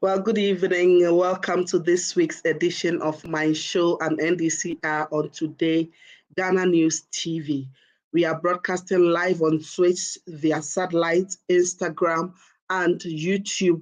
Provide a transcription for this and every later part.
Well, good evening. Welcome to this week's edition of MyShow NDC Hour on Today Ghana News TV. We are broadcasting live on Twitch via satellite, Instagram, and YouTube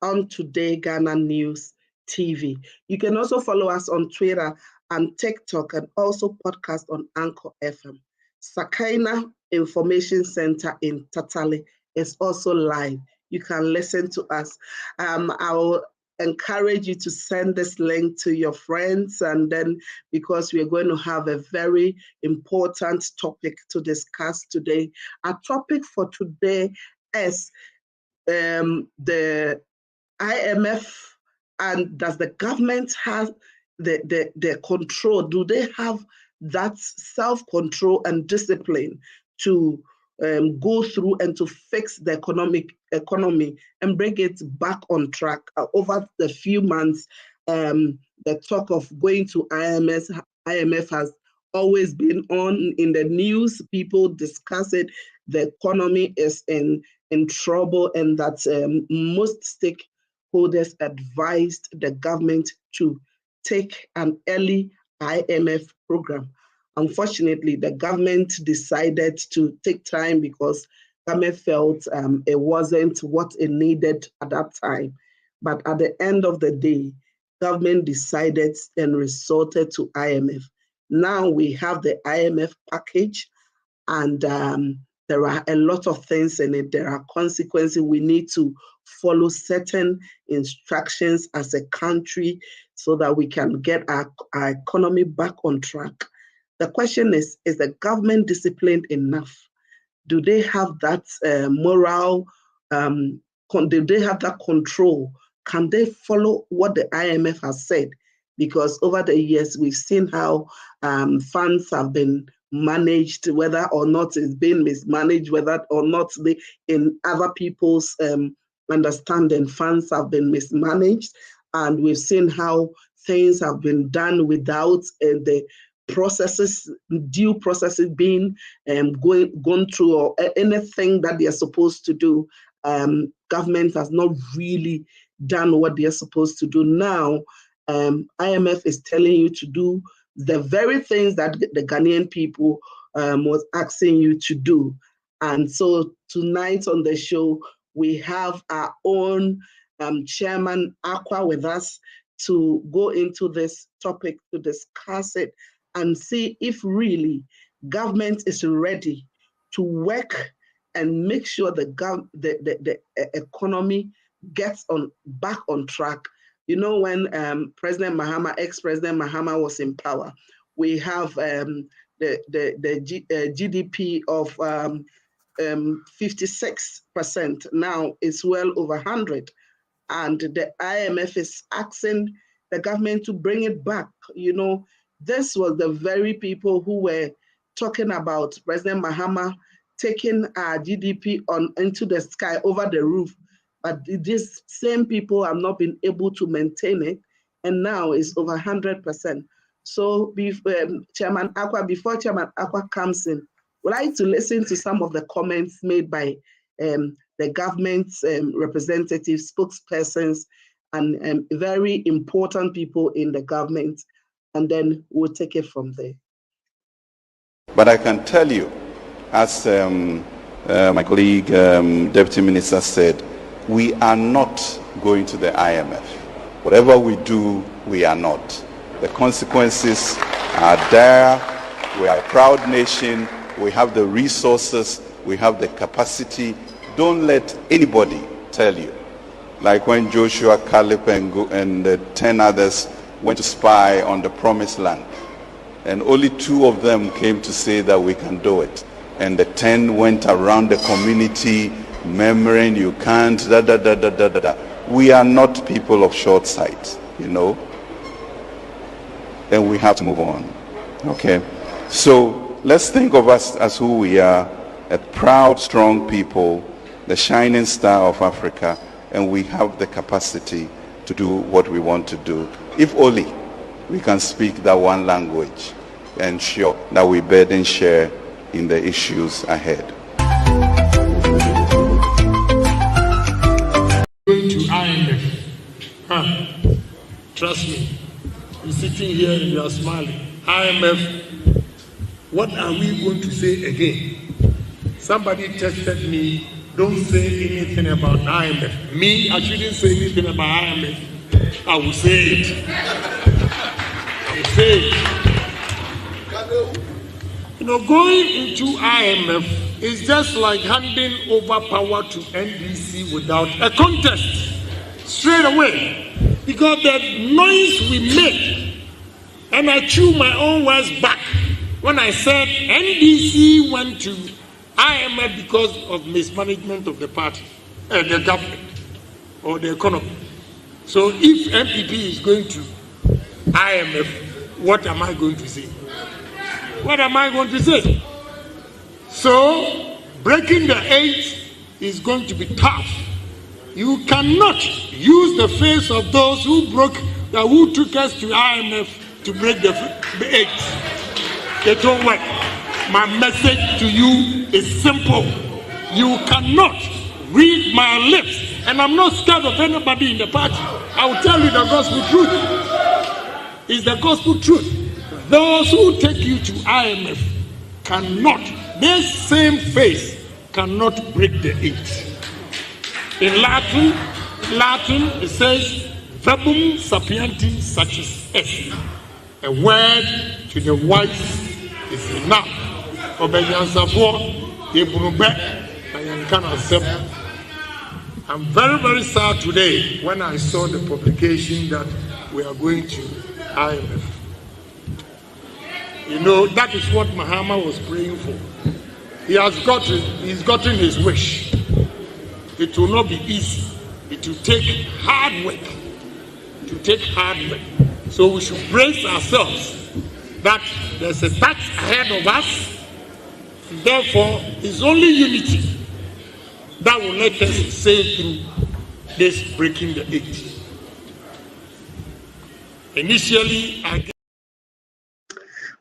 on Today Ghana News TV. You can also follow us on Twitter and TikTok, and also podcast on Anchor FM. Sakaina Information Center in Tatale is also live. You can listen to us. I will encourage you to send this link to your friends, and then because we're going to have a very important topic to discuss today. Our topic for today is the IMF, and does the government have the control? Do they have that self-control and discipline to go through and to fix the economy and bring it back on track? Over the few months, the talk of going to IMF has always been on in the news. People discuss it. The economy is in trouble, and that most stakeholders advised the government to take an early IMF program. Unfortunately, the government decided to take time because government felt it wasn't what it needed at that time. But at the end of the day, government decided and resorted to IMF. Now we have the IMF package, and there are a lot of things in it. There are consequences. We need to follow certain instructions as a country so that we can get our economy back on track. The question is the government disciplined enough? Do they have that moral? Do they have that control? Can they follow what the IMF has said? Because over the years, we've seen how funds have been managed, whether or not it's been mismanaged, whether or not in other people's understanding, funds have been mismanaged. And we've seen how things have been done without the due processes being gone through, or anything that they are supposed to do. Government has not really done what they are supposed to do. Now, IMF is telling you to do the very things that the Ghanaian people was asking you to do. And so tonight on the show, we have our own Chairman Aqua with us to go into this topic, to discuss it and see if really government is ready to work and make sure the economy gets back on track. You know, when ex-President Mahama was in power, we have the GDP of 56%. Now it's well over 100. And the IMF is asking the government to bring it back. You know, this was the very people who were talking about President Mahama taking our GDP into the sky, over the roof. But these same people have not been able to maintain it, and now it's over 100%. So Chairman Aqua, before Chairman Aqua comes in, we'd like to listen to some of the comments made by the government's representatives, spokespersons, and very important people in the government, and then we'll take it from there. But I can tell you, as my colleague, Deputy Minister said, we are not going to the IMF. Whatever we do, we are not. The consequences are there. We are a proud nation. We have the resources. We have the capacity. Don't let anybody tell you. Like when Joshua, Caleb, and the 10 others went to spy on the promised land. And only 2 of them came to say that we can do it. And the 10 went around the community murmuring, you can't, da da da da da da. We are not people of short sight, you know. And we have to move on. Okay? So let's think of us as who we are, a proud, strong people, the shining star of Africa, and we have the capacity to do what we want to do. If only we can speak that one language and ensure that we burden share in the issues ahead. Going to IMF Trust me. You're sitting here and you are smiling. IMF, what are we going to say again? Somebody tested me, don't say anything about IMF. Me, I shouldn't say anything about IMF. I will say it. I will say it. You know, going into IMF is just like handing over power to NDC without a contest. Straight away. Because the noise we made, and I chew my own words back when I said NDC went to IMF because of mismanagement of the party, the government, or the economy. So if MPP is going to IMF, what am I going to say? What am I going to say? So breaking the 8 is going to be tough. You cannot use the face of those who took us to IMF to break the 8. They don't work. My message to you is simple. You cannot read my lips, and I'm not scared of anybody in the party. I will tell you the gospel truth. It's the gospel truth. Those who take you to IMF cannot, their same face cannot break the 8. In Latin, it says, verbum sapienti satis est. A word to the wise is enough. I'm very, very sad today when I saw the publication that we are going to IMF. You know, that is what Mahama was praying for. He's gotten his wish. It will not be easy. It will take hard work. It will take hard work. So we should brace ourselves that there's a task ahead of us. Therefore, it's only unity that will let us sail through this breaking the 8. Initially,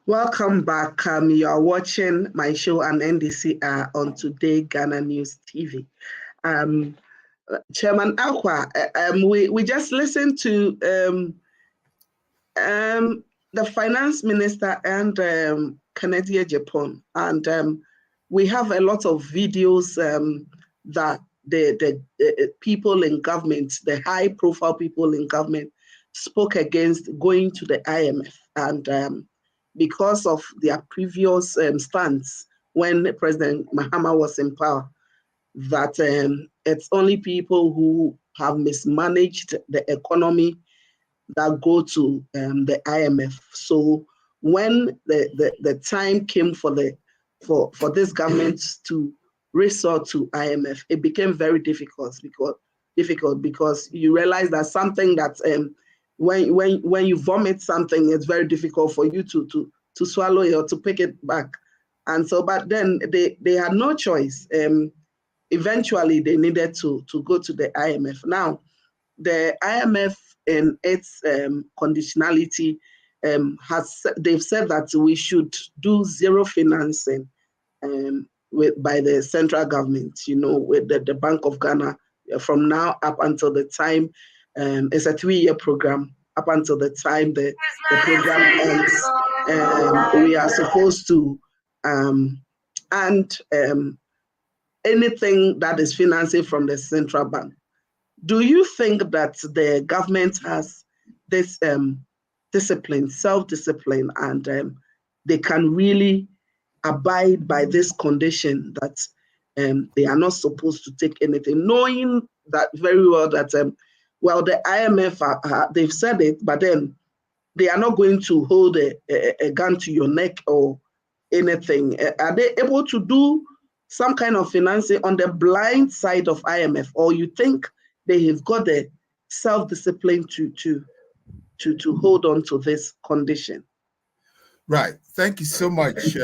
Welcome back. You are watching MyShow and NDC Hour on Today Ghana News TV. Chairman Akwa, we just listened to the finance minister and Canadian Japan, and we have a lot of videos that the people in government, the high-profile people in government, spoke against going to the IMF, and because of their previous stance when President Mahama was in power, that it's only people who have mismanaged the economy that go to the IMF. So when the time came for this government to resort to IMF, it became very difficult because you realize that something that when you vomit something, it's very difficult for you to swallow it or to pick it back. And so, but then they had no choice. Eventually, they needed to go to the IMF. Now, the IMF in its conditionality they've said that we should do zero financing by the central government, you know, with the Bank of Ghana from now up until the time, it's a 3-year program, up until the time the program ends, we are supposed to, anything that is financing from the central bank. Do you think that the government has this discipline, self-discipline, and they can really abide by this condition that they are not supposed to take anything, knowing that very well that, well, the IMF, they've said it, but then they are not going to hold a gun to your neck or anything. Are they able to do some kind of financing on the blind side of IMF, or you think they have got the self-discipline to hold on to this condition? Right. Thank you so much,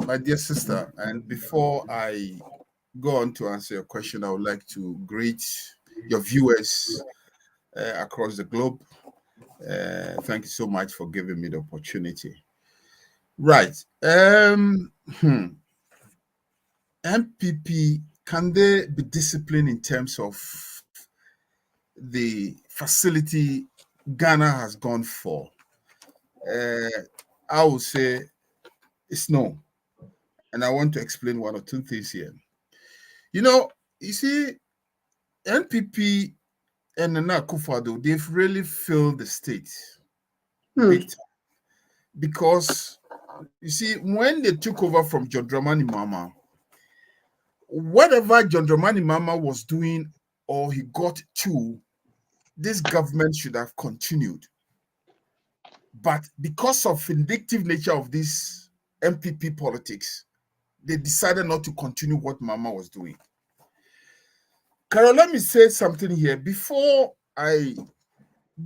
my dear sister. And before I go on to answer your question, I would like to greet your viewers across the globe. Thank you so much for giving me the opportunity. Right. MPP, can they be disciplined in terms of the facility Ghana has gone for, I would say it's no. And I want to explain one or two things here. You see, NPP and Nana Akufo-Addo, they've really filled the state big time. Because, you see, when they took over from John Dramani Mahama, whatever John Dramani Mahama was doing or he got to, this government should have continued. But because of vindictive nature of this MPP politics, they decided not to continue what Mahama was doing. Carol, let me say something here before I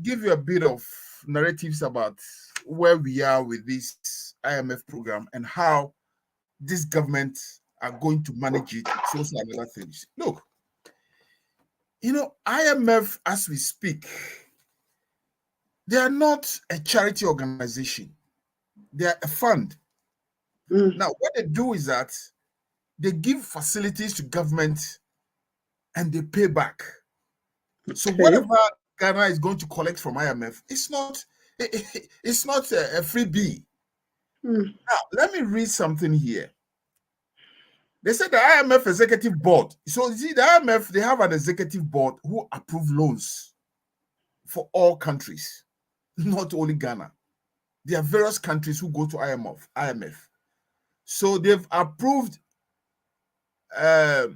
give you a bit of narratives about where we are with this IMF program and how this government are going to manage it. Those are other things. Look, IMF, as we speak, they are not a charity organization. They are a fund. Now, what they do is that they give facilities to government and they pay back. So whatever Ghana is going to collect from IMF, it's not a freebie. Now, let me read something here. They said the IMF executive board. So you see, the IMF, they have an executive board who approve loans for all countries, not only Ghana. There are various countries who go to IMF. So they've approved a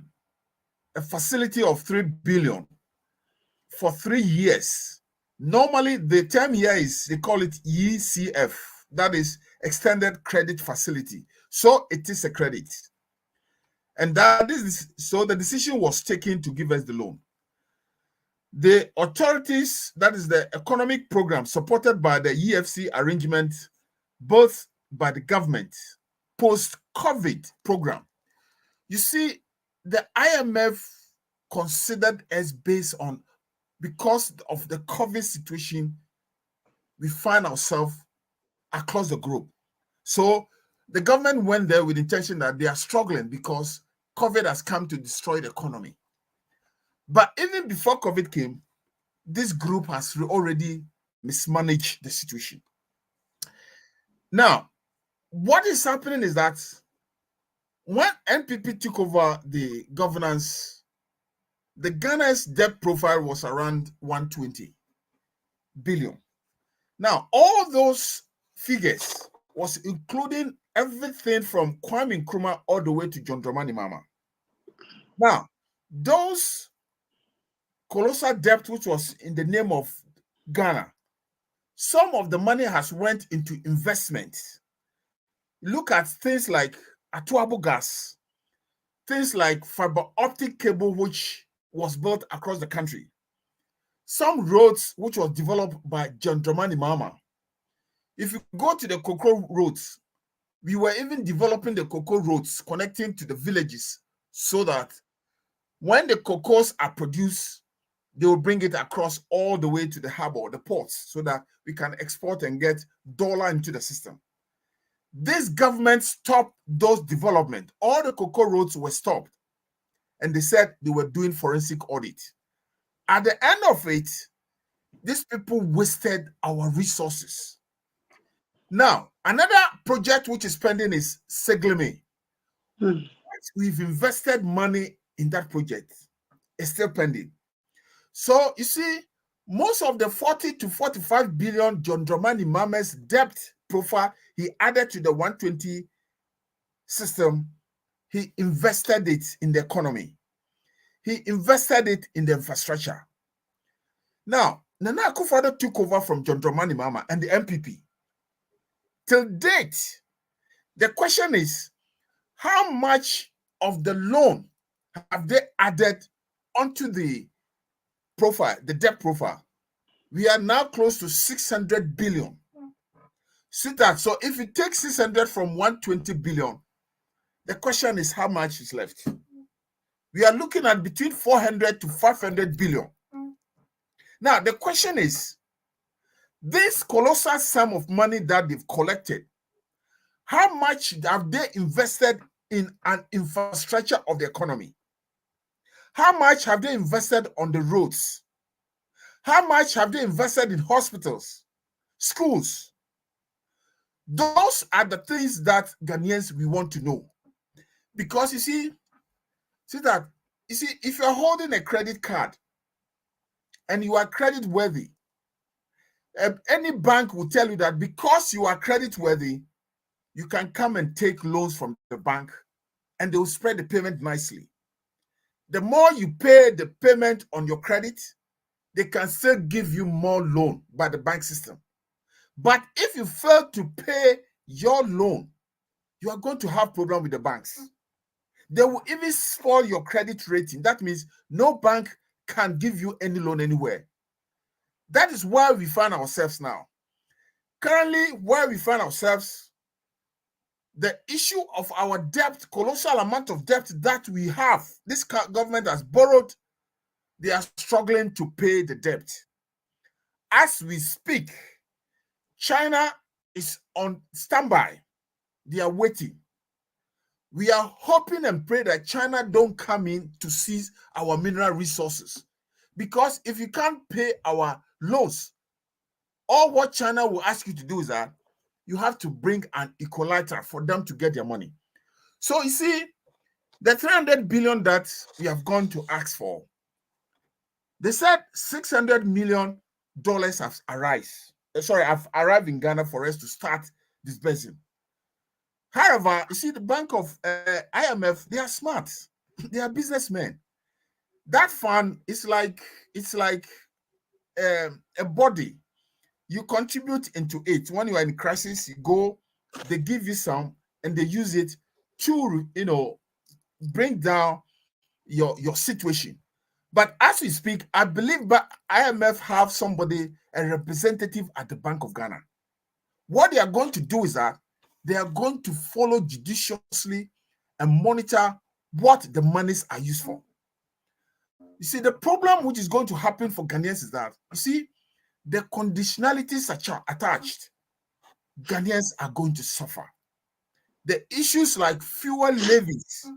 facility of 3 billion for 3 years. Normally, the term here is, they call it ECF. That is Extended Credit Facility. So it is a credit. And that is, so the decision was taken to give us the loan. The authorities, that is the economic program supported by the EFC arrangement, both by the government, post-COVID program. You see, the IMF considered us based on, because of the COVID situation, we find ourselves across the globe. So the government went there with the intention that they are struggling because COVID has come to destroy the economy. But even before COVID came, this group has already mismanaged the situation. Now, what is happening is that when NPP took over the governance, the Ghana's debt profile was around 120 billion. Now, all those figures was including everything from Kwame Nkrumah all the way to John Dramani Mahama. Now, those colossal debt which was in the name of Ghana, some of the money has went into investment. Look at things like Atuabo gas, things like fiber optic cable which was built across the country, some roads which was developed by John Dramani Mahama. If you go to the cocoa roads, we were even developing the cocoa roads connecting to the villages so that when the cocoas are produced, they will bring it across all the way to the harbor, the ports, so that we can export and get dollar into the system. This government stopped those development. All the cocoa roads were stopped. And they said they were doing forensic audit. At the end of it, these people wasted our resources. Now, another project which is pending is Segleme. We've invested money in that project. It's still pending. So, you see, most of the 40 to 45 billion John Dramani Mahama's debt profile he added to the 120 system, he invested it in the economy. He invested it in the infrastructure. Now, Nana Akufo-Addo took over from John Dramani Mahama and the MPP. Till date, the question is, how much of the loan have they added onto the profile, the debt profile? We are now close to 600 billion. Sweetheart, so if you take 600 from 120 billion, the question is how much is left? We are looking at between 400 to 500 billion. Now, the question is, this colossal sum of money that they've collected, how much have they invested in an infrastructure of the economy? How much have they invested on the roads? How much have they invested in hospitals, schools? Those are the things that Ghanaians we want to know. Because you see if you're holding a credit card and you are credit worthy, any bank will tell you that because you are credit worthy, you can come and take loans from the bank and they will spread the payment nicely. The more you pay the payment on your credit, they can still give you more loan by the bank system. But if you fail to pay your loan, you are going to have problem with the banks. They will even spoil your credit rating. That means no bank can give you any loan anywhere. That is where we find ourselves now. Currently, where we find ourselves, the issue of our debt, colossal amount of debt that we have, this government has borrowed, they are struggling to pay the debt. As we speak, China is on standby. They are waiting. We are hoping and pray that China don't come in to seize our mineral resources. Because if you can't pay our loans, all what China will ask you to do is that you have to bring an equalizer for them to get their money. So you see, the 300 billion that we have gone to ask for, they said $600 million have arrived in Ghana for us to start disbursing. However, you see, the bank of IMF, they are smart. They are businessmen. That fund is like a body. You contribute into it. When you are in crisis, you go, they give you some, and they use it to, bring down your situation. But as we speak, I believe that IMF have somebody, a representative at the Bank of Ghana. What they are going to do is that they are going to follow judiciously and monitor what the monies are used for. You see, the problem which is going to happen for Ghanaians is that, you see, the conditionalities attached, Ghanaians are going to suffer. The issues like fuel levies,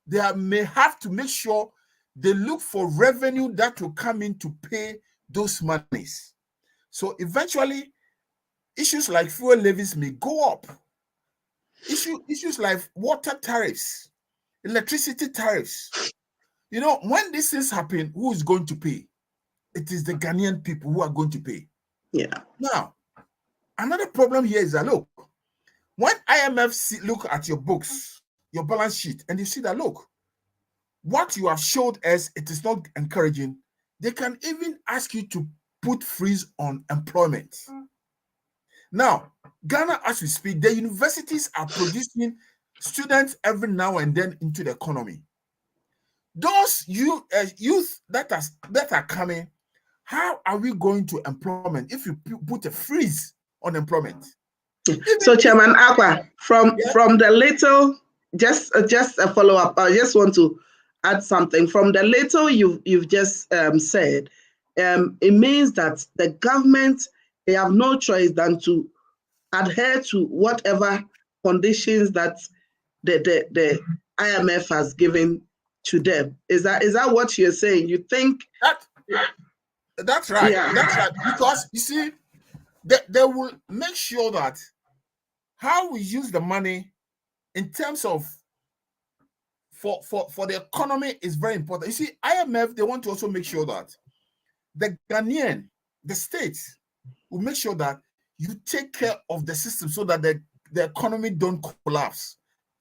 they may have to make sure they look for revenue that will come in to pay those monies. So eventually, issues like fuel levies may go up. Issues like water tariffs, electricity tariffs. When these things happen, who is going to pay? It is the Ghanaian people who are going to pay. Yeah. Now, another problem here is that, look, when IMF look at your books, your balance sheet, and you see that, look, what you have showed us, it is not encouraging. They can even ask you to put freeze on employment. Now, Ghana, as we speak, the universities are producing students every now and then into the economy. Those youth that are coming, how are we going to employment if you put a freeze on employment? So, Chairman Aqua, from the little, just a follow up. I just want to add something. From the little you've just said, it means that the government, they have no choice than to adhere to whatever conditions that the IMF has given to them. Is that what you're saying? You think that's right? Yeah. That's right. Because you see, they will make sure that how we use the money in terms of for the economy is very important. You see, IMF, they want to also make sure that the Ghanaian, the states, will make sure that you take care of the system so that the economy don't collapse.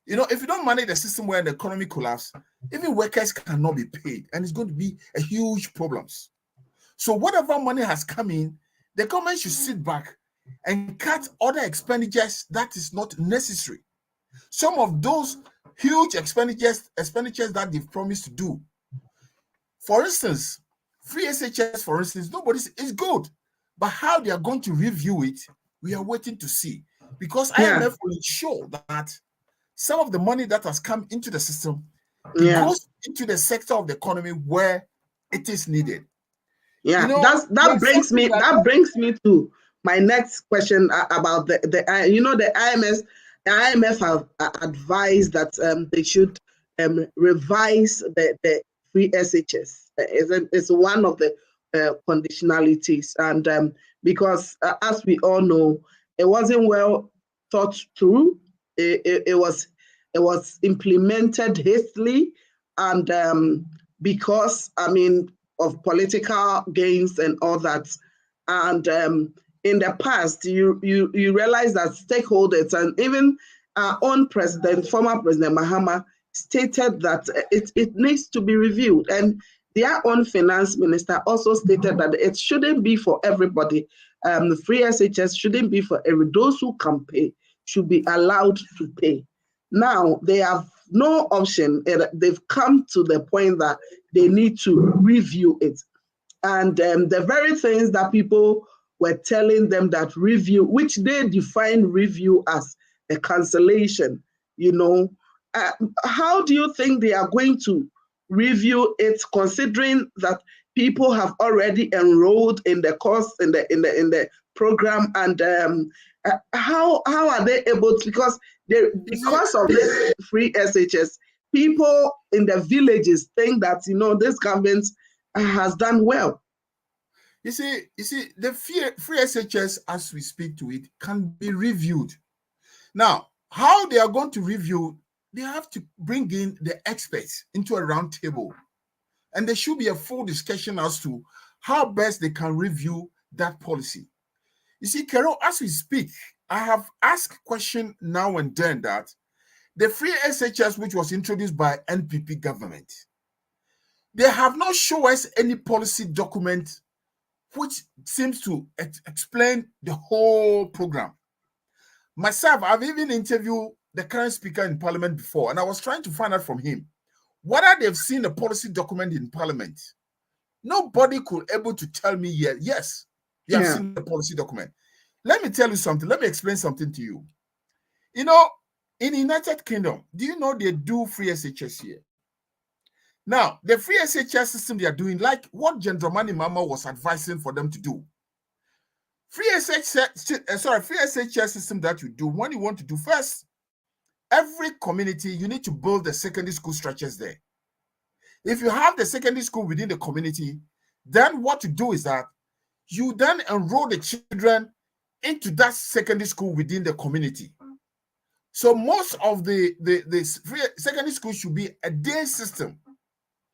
If you don't manage the system where the economy collapses, even workers cannot be paid, and it's going to be a huge problem. So whatever money has come in, the government should sit back and cut other expenditures that is not necessary. Some of those huge expenditures that they've promised to do. For instance, free SHS, for instance, it's good. But how they are going to review it, we are waiting to see. Because IMF will ensure that some of the money that has come into the system goes into the sector of the economy where it is needed. Yeah, that brings me to my next question about the IMF have advised that they should revise the free SHS. It's one of the conditionalities. And because as we all know, it wasn't well thought through. It was implemented hastily, and because of political gains and all that. And in the past, you realize that stakeholders and even our own president, former President Mahama, stated that it needs to be reviewed. And their own finance minister also stated that it shouldn't be for everybody. The free SHS shouldn't be for those who can pay should be allowed to pay. Now they have no option. They've come to the point that they need to review it. And the very things that people were telling them that review, which they define review as a cancellation, how do you think they are going to review it, considering that people have already enrolled in the course in the program, and how are they able to, because of this free SHS, people in the villages think that this government has done well. You see, the free SHS, as we speak to it, can be reviewed. Now, how they are going to review, they have to bring in the experts into a round table. And there should be a full discussion as to how best they can review that policy. You see, Carol, as we speak, I have asked question now and then that the free SHS, which was introduced by NPP government, they have not shown us any policy document which seems to explain the whole program. Myself, I've even interviewed the current speaker in parliament before, and I was trying to find out from him whether they've seen a policy document in parliament. Nobody could able to tell me yet, yes, you have seen the policy document. Let me tell you something. Let me explain something to you. In the United Kingdom, do you know they do free SHS here? Now, the free SHS system they are doing, like what Dramani Mahama was advising for them to do. Free SHS system that you do, when you want to do first, every community, you need to build the secondary school structures there. If you have the secondary school within the community, then what to do is that you then enroll the children into that secondary school within the community. So most of the free secondary school should be a day system,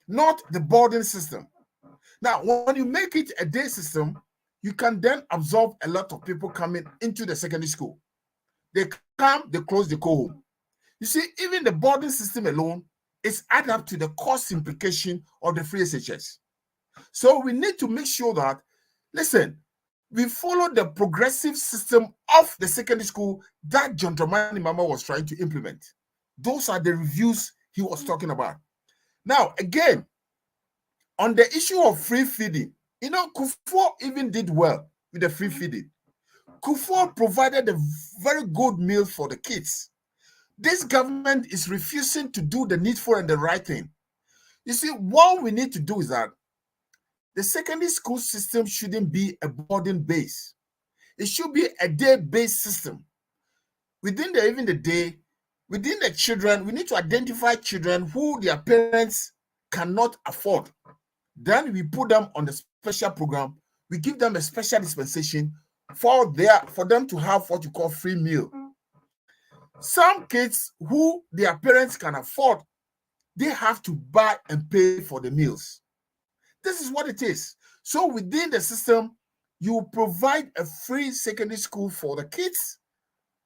not the boarding system. Now, when you make it a day system, you can then absorb a lot of people coming into the secondary school. They come, they close, they go home. You see, even the boarding system alone is add up to the cost implication of the free SHS. So we need to make sure that, listen, we follow the progressive system of the secondary school that John Dramani Mahama was trying to implement. Those are the reviews he was talking about. Now, again, on the issue of free feeding, Kufuor even did well with the free feeding. Kufuor provided a very good meal for the kids. This government is refusing to do the needful and the right thing. You see, what we need to do is that the secondary school system shouldn't be a boarding base. It should be a day-based system. Within the day, within the children, we need to identify children who their parents cannot afford. Then we put them on the special program. We give them a special dispensation for them to have what you call free meal. Some kids who their parents can afford, they have to buy and pay for the meals. This is what it is. So within the system, you provide a free secondary school for the kids.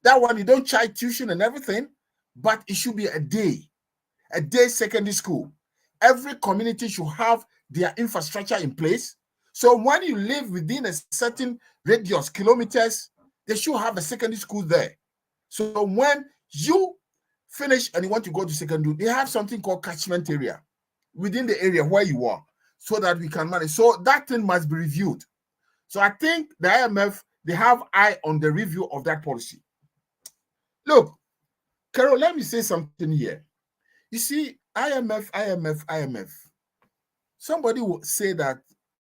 That one, you don't charge tuition and everything, but it should be a day secondary school. Every community should have their infrastructure in place. So when you live within a certain radius, kilometers, they should have a secondary school there. So when you finish and you want to go to secondary, they have something called catchment area within the area where you are, so that we can manage. So that thing must be reviewed. So I think the IMF, they have eye on the review of that policy. Look, Carol, let me say something here. You see, IMF. Somebody will say that,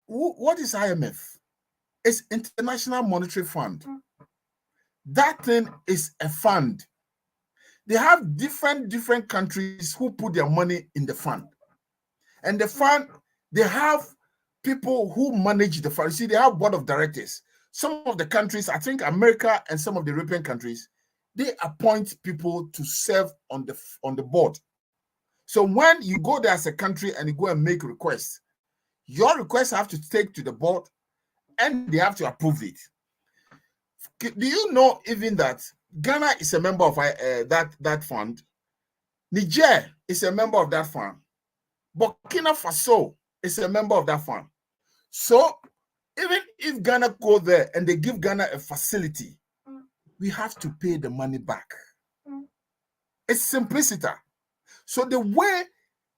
what is IMF? It's International Monetary Fund. That thing is a fund. They have different countries who put their money in the fund. And the fund, they have people who manage the fund. See, they have board of directors. Some of the countries, I think America and some of the European countries, they appoint people to serve on the board. So when you go there as a country and you go and make requests, your requests have to take to the board and they have to approve it. Do you know even that Ghana is a member of that fund? Niger is a member of that fund. Burkina Faso is a member of that fund. So even if Ghana go there and they give Ghana a facility, we have to pay the money back. It's simplicity. So the way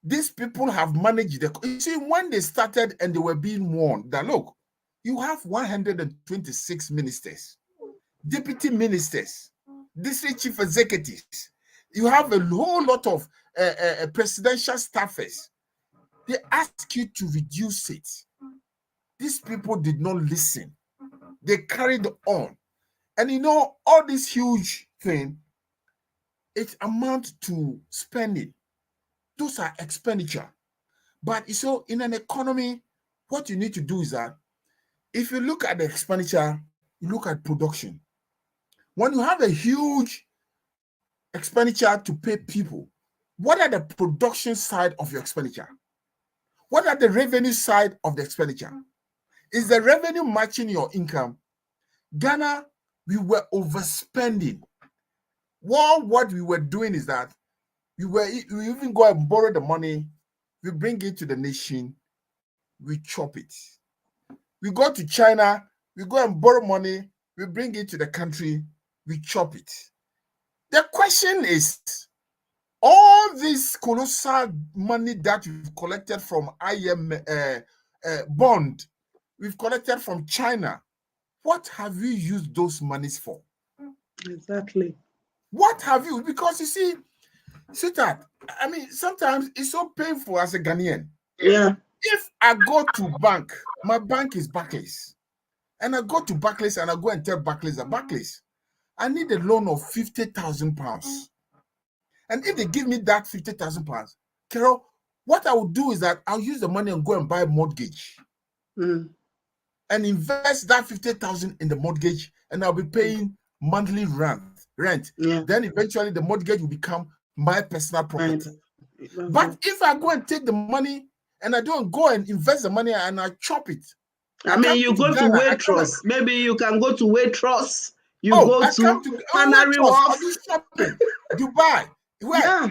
these people have managed you see, when they started and they were being warned that, look, you have 126 ministers, deputy ministers, district chief executives, you have a whole lot of presidential staffers. They ask you to reduce it. These people did not listen. They carried on. And you know, all this huge thing, it amounts to spending. Those are expenditure. But so in an economy, what you need to do is that if you look at the expenditure, you look at production. When you have a huge expenditure to pay people, what are the production side of your expenditure? What are the revenue side of the expenditure? Is the revenue matching your income? Ghana, we were overspending. Well, what we were doing is that we even go and borrow the money, we bring it to the nation, we chop it. We go to China, we go and borrow money, we bring it to the country, we chop it. The question is, all this colossal money that we've collected from bond, we've collected from China, what have you used those monies for? Exactly. What have you? Because you see, sweetheart, I mean, sometimes it's so painful as a Ghanaian. Yeah. If I go to bank, my bank is Barclays, and I go to Barclays and I go and tell Barclays that Barclays, I need a loan of £50,000. And if they give me that £50,000, Carol, what I will do is that I'll use the money and go and buy a mortgage and invest that 50,000 in the mortgage, and I'll be paying monthly rent. Yeah. Then eventually the mortgage will become my personal property. But if I go and take the money and I don't go and invest the money and I chop it, I mean, you go to Waitrose. Maybe you can go to Waitrose. You go to Canary Wharf. I do shopping. Dubai.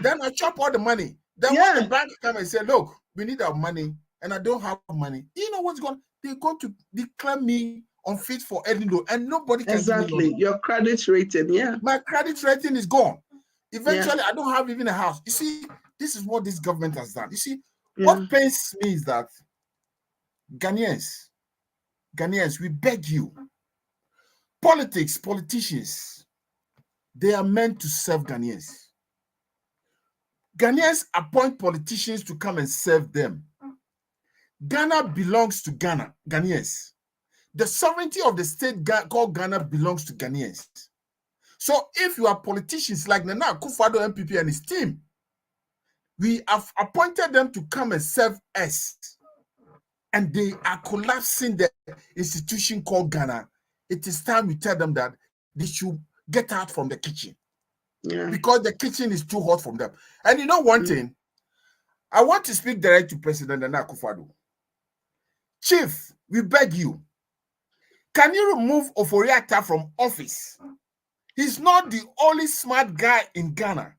Then I chop all the money. Then when the bank come and say, look, we need our money, and I don't have money, you know what's going on? They're going to declare me unfit for any loan, and nobody can give me loan. Your credit rating, my credit rating is gone. Eventually, I don't have even a house. You see, this is what this government has done. You see, what pains me is that Ghanaians, we beg you, politicians, they are meant to serve Ghanaians. Ghanaians appoint politicians to come and serve them. Ghana belongs to Ghanaians. The sovereignty of the state called Ghana belongs to Ghanaians. So if you are politicians like Nana Akufo-Addo MPP and his team, we have appointed them to come and serve us, and they are collapsing the institution called Ghana. It is time we tell them that they should get out from the kitchen. Because the kitchen is too hot for them. And you know one thing, I want to speak direct to President Nana Akufo-Addo. Chief, we beg you, can you remove Ofori-Atta from office? He's not the only smart guy in Ghana.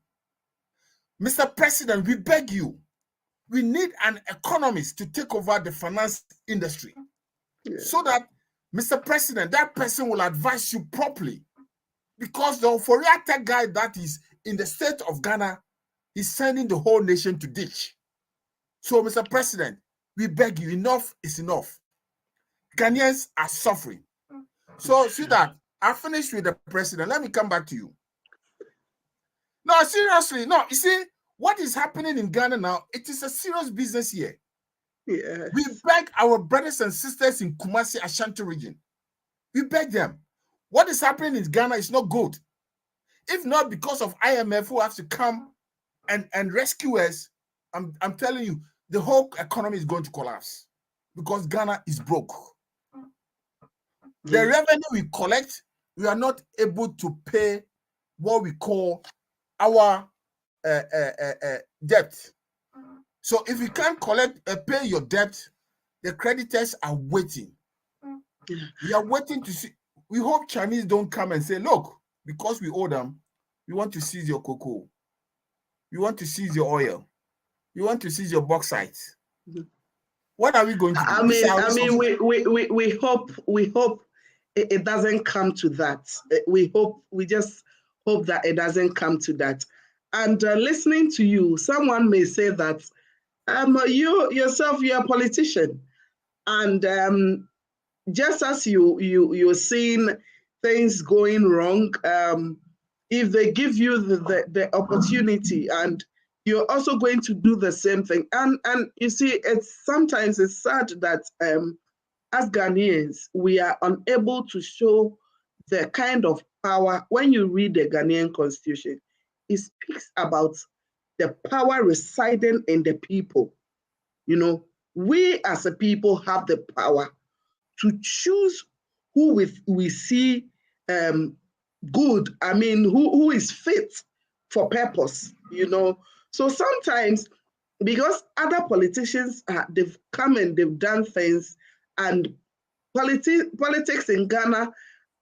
Mr. President, we beg you, we need an economist to take over the finance industry so that, Mr. President, that person will advise you properly. Because the Ofori-Atta guy that is in the state of Ghana is sending the whole nation to ditch. So, Mr. President, we beg you, enough is enough. Ghanaians are suffering. So, see that I finished with the president. Let me come back to you. No, seriously, no. You see, what is happening in Ghana now, it is a serious business here. Yes. We beg our brothers and sisters in Kumasi, Ashanti region. We beg them. What is happening in Ghana is not good. If not because of IMF who have to come and rescue us, I'm telling you, the whole economy is going to collapse. because Ghana is broke. The revenue we collect, we are not able to pay what we call our debt. So if you can't pay your debt, the creditors are waiting. We are waiting to see. We hope Chinese don't come and say, look, because we owe them, we want to seize your cocoa. We want to seize your oil. We want to seize your bauxite. What are we going to do? We hope it doesn't come to that. We just hope that it doesn't come to that. And listening to you, someone may say that you yourself, you're a politician, and just as you're seeing things going wrong, if they give you the opportunity, and you're also going to do the same thing. And you see, sometimes it's sad that as Ghanaians, we are unable to show the kind of power. When you read the Ghanaian constitution, it speaks about the power residing in the people. You know, we as a people have the power to choose who we see good. I mean, who is fit for purpose, you know. So sometimes, because other politicians, they've come and they've done things, and politics in Ghana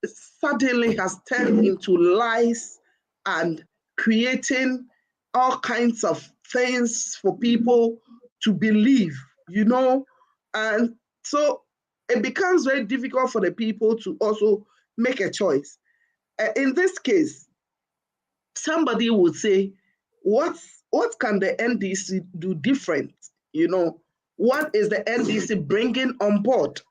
suddenly has turned into lies and creating all kinds of things for people to believe, you know. And so it becomes very difficult for the people to also make a choice. In this case, somebody would say, what can the NDC do different? You know, what is the NDC bringing on board?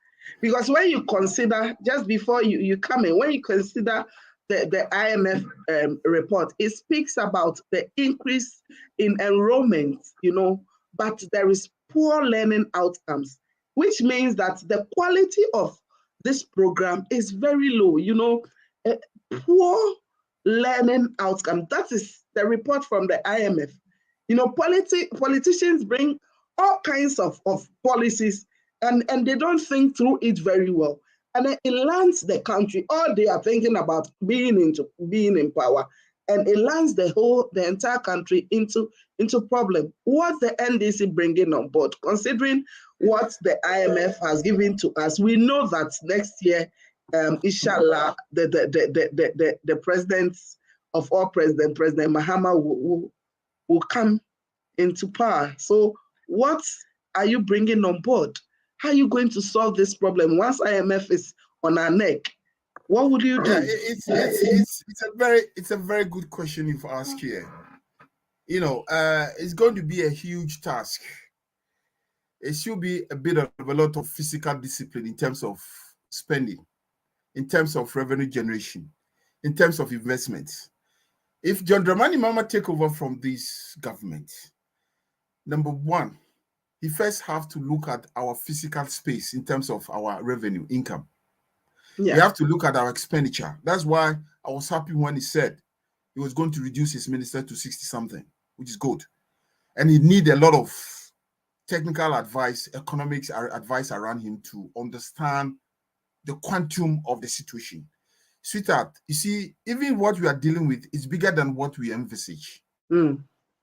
Because when you consider, just before you come in, when you consider the IMF report, it speaks about the increase in enrollment, you know, but there is poor learning outcomes, which means that the quality of this program is very low, you know, poor learning outcome. That is the report from the IMF. You know, politicians bring all kinds of policies, and they don't think through it very well. And it lands the country, all they are thinking about being in power, and it lands the entire country into problem. What's the NDC bringing on board? Considering what the IMF has given to us, we know that next year, inshallah, the presidents of all President Mahama will come into power. So what are you bringing on board? How are you going to solve this problem once IMF is on our neck? What would you do? Yeah, it's a very good question you've asked here. You know, it's going to be a huge task. It should be a lot of physical discipline in terms of spending, in terms of revenue generation, in terms of investments. If John Dramani Mahama take over from this government, number one, he first have to look at our physical space in terms of our revenue, income. Yeah. We have to look at our expenditure. That's why I was happy when he said he was going to reduce his minister to 60-something, which is good. And he need a lot of technical advice, economics advice around him to understand the quantum of the situation. Sweetheart, you see, even what we are dealing with is bigger than what we envisage.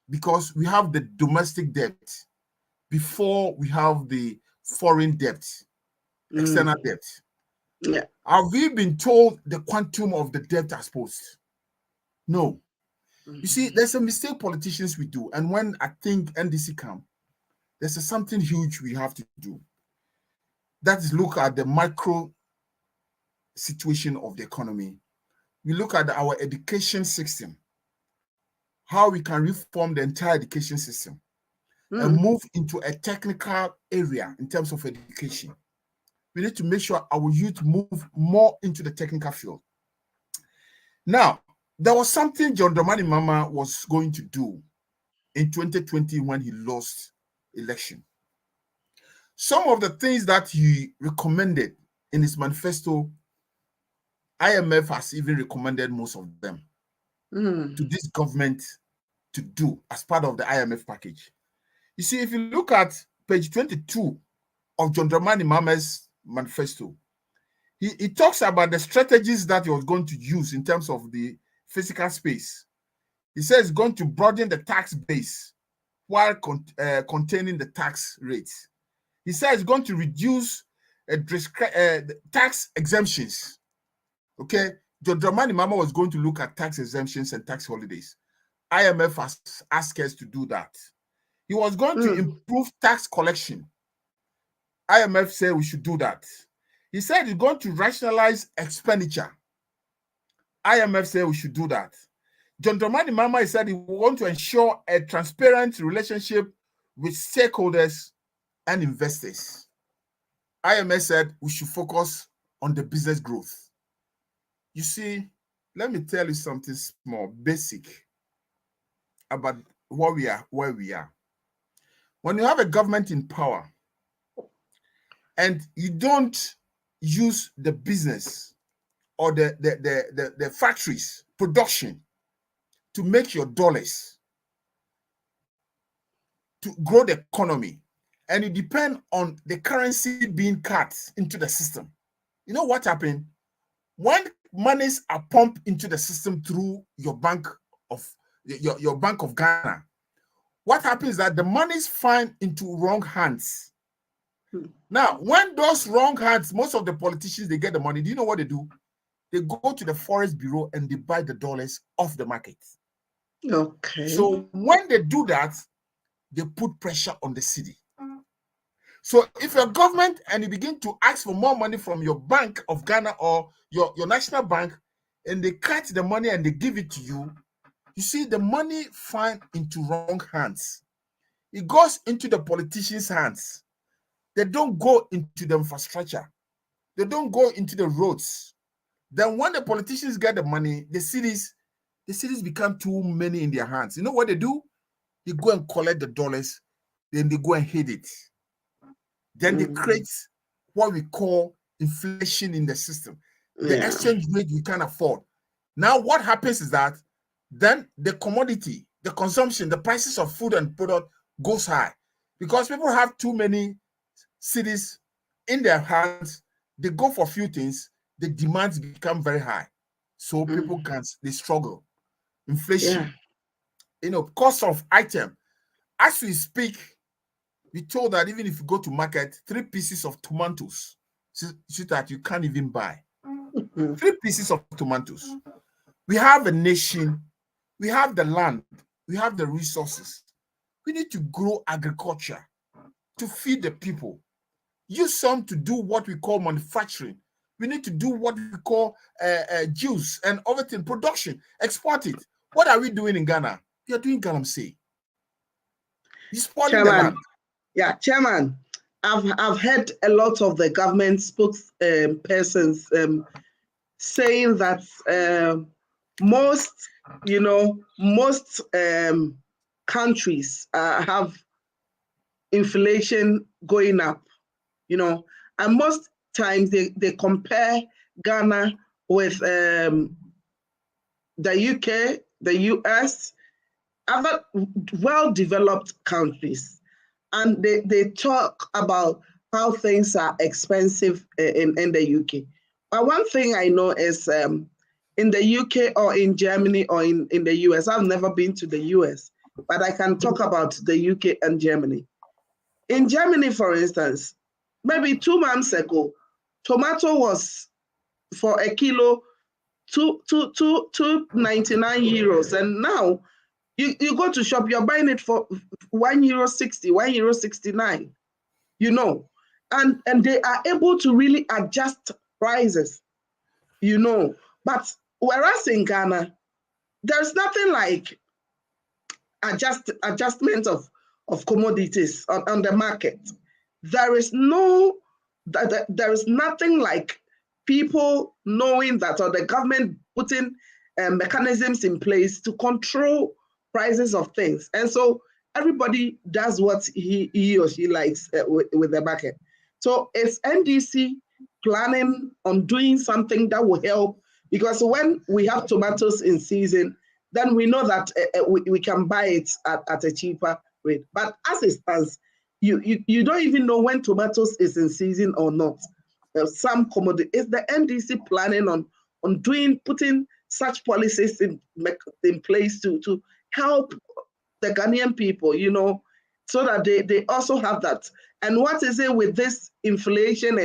Because we have the domestic debt before we have the foreign debt, external debt. Yeah. Have we been told the quantum of the debt as posed? No. You see, there's a mistake politicians we do. And when I think NDC come, there's something huge we have to do. That is look at the micro situation of the economy. We look at our education system, how we can reform the entire education system and move into a technical area in terms of education. We need to make sure our youth move more into the technical field. Now, there was something John Dramani Mahama was going to do in 2020 when he lost election. Some of the things that he recommended in his manifesto, IMF has even recommended most of them to this government to do as part of the IMF package. You see, if you look at page 22 of John Dramani Mahama's manifesto. He talks about the strategies that he was going to use in terms of the physical space. He says he's going to broaden the tax base while containing the tax rates. He says he's going to reduce tax exemptions. Okay, John Dramani Mahama was going to look at tax exemptions and tax holidays. IMF has asked us to do that. He was going to improve tax collection. IMF said we should do that. He said he's going to rationalize expenditure. IMF said we should do that. John Dramani Mahama said he wants to ensure a transparent relationship with stakeholders and investors. IMF said we should focus on the business growth. You see, let me tell you something small, basic about where we are. When you have a government in power and you don't use the business or the factories, production to make your dollars, to grow the economy, and you depend on the currency being cut into the system, you know what happened? When monies are pumped into the system through your Bank of Ghana, what happens is that the monies find into wrong hands. Now, when those wrong hands, most of the politicians, they get the money. Do you know what they do? They go to the Forest Bureau and they buy the dollars off the market. Okay. So when they do that, they put pressure on the city. So if you're government and you begin to ask for more money from your Bank of Ghana or your national bank, and they cut the money and they give it to you, you see the money find into wrong hands. It goes into the politicians' hands. They don't go into the infrastructure. They don't go into the roads. Then when the politicians get the money, the cities become too many in their hands. You know what they do? They go and collect the dollars, then they go and hide it. Then they create what we call inflation in the system. The exchange rate we can't afford. Now what happens is that then the commodity, the consumption, the prices of food and product goes high because people have too many cities in their hands. They go for a few things, the demands become very high. So people they struggle. Inflation, cost of item. As we speak, we told that even if you go to market, 3 pieces of tomatoes, so that you can't even buy. 3 pieces of tomatoes. We have a nation, we have the land, we have the resources. We need to grow agriculture to feed the people. Use some to do what we call manufacturing. We need to do what we call juice and everything, production, export it. What are we doing in Ghana? We are doing galamsey. You're spoiling the land. Yeah, Chairman, I've heard a lot of the government spokespersons saying that most countries have inflation going up, and most times they compare Ghana with the UK, the US, other well-developed countries. And they talk about how things are expensive in the UK. But one thing I know is in the UK or in Germany or in the US, I've never been to the US, but I can talk about the UK and Germany. In Germany, for instance, maybe 2 months ago, tomato was for a kilo 2.99 euros, and now you go to shop, you're buying it for €1.60, €1.69, and they are able to really adjust prices, But whereas in Ghana, there's nothing like adjustment of commodities on the market. There is nothing like people knowing that, or the government putting mechanisms in place to control prices of things. And so everybody does what he or she likes with the market. So is NDC planning on doing something that will help? Because when we have tomatoes in season, then we know that we can buy it at a cheaper rate. But as it stands, You don't even know when tomatoes is in season or not. Some commodity. Is the NDC planning on putting such policies in place to help the Ghanaian people, you know, so that they also have that? And what is it with this inflation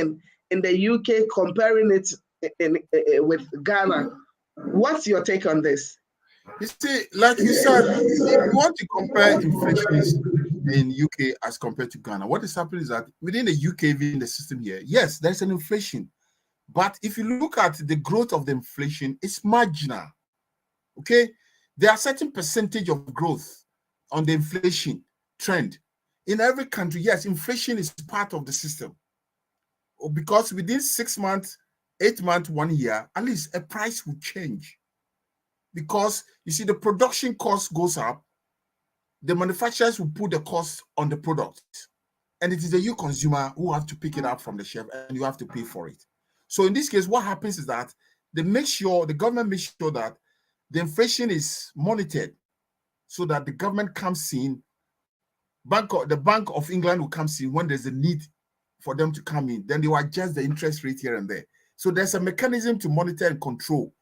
in the UK, comparing it with Ghana? What's your take on this? You see, like you said, if you want to compare inflation in UK as compared to Ghana, what is happening is that within the UK, within the system here, yes, there's an inflation. But if you look at the growth of the inflation, it's marginal. Okay? There are certain percentage of growth on the inflation trend. In every country, yes, inflation is part of the system. Because within 6 months, 8 months, 1 year, at least a price will change. Because you see, the production cost goes up, the manufacturers will put the cost on the product, and it is the you consumer who have to pick it up from the shelf, and you have to pay for it. So in this case, what happens is that the government makes sure that the inflation is monitored, so that the government comes in, the Bank of England will come in when there's a need for them to come in. Then they will adjust the interest rate here and there. So there's a mechanism to monitor and control.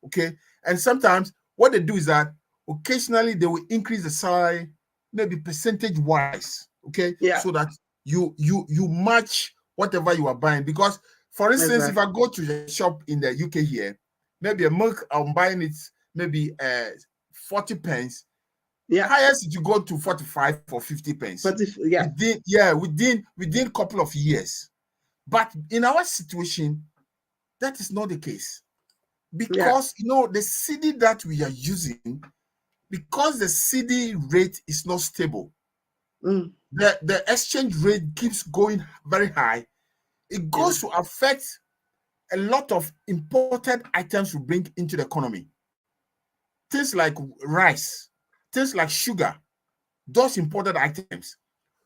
Okay, and sometimes what they do is that occasionally they will increase the salary, maybe percentage wise. Okay, so that you match whatever you are buying. Because, for instance, if I go to the shop in the UK here, maybe a milk, I'm buying it maybe 40 pence. Yeah, highest you go to 45 or 50 pence. Within a couple of years. But in our situation, that is not the case. Because you know, the cedi that we are using, because the cedi rate is not stable, the exchange rate keeps going very high. It goes to affect a lot of imported items we bring into the economy. Things like rice, things like sugar, those imported items.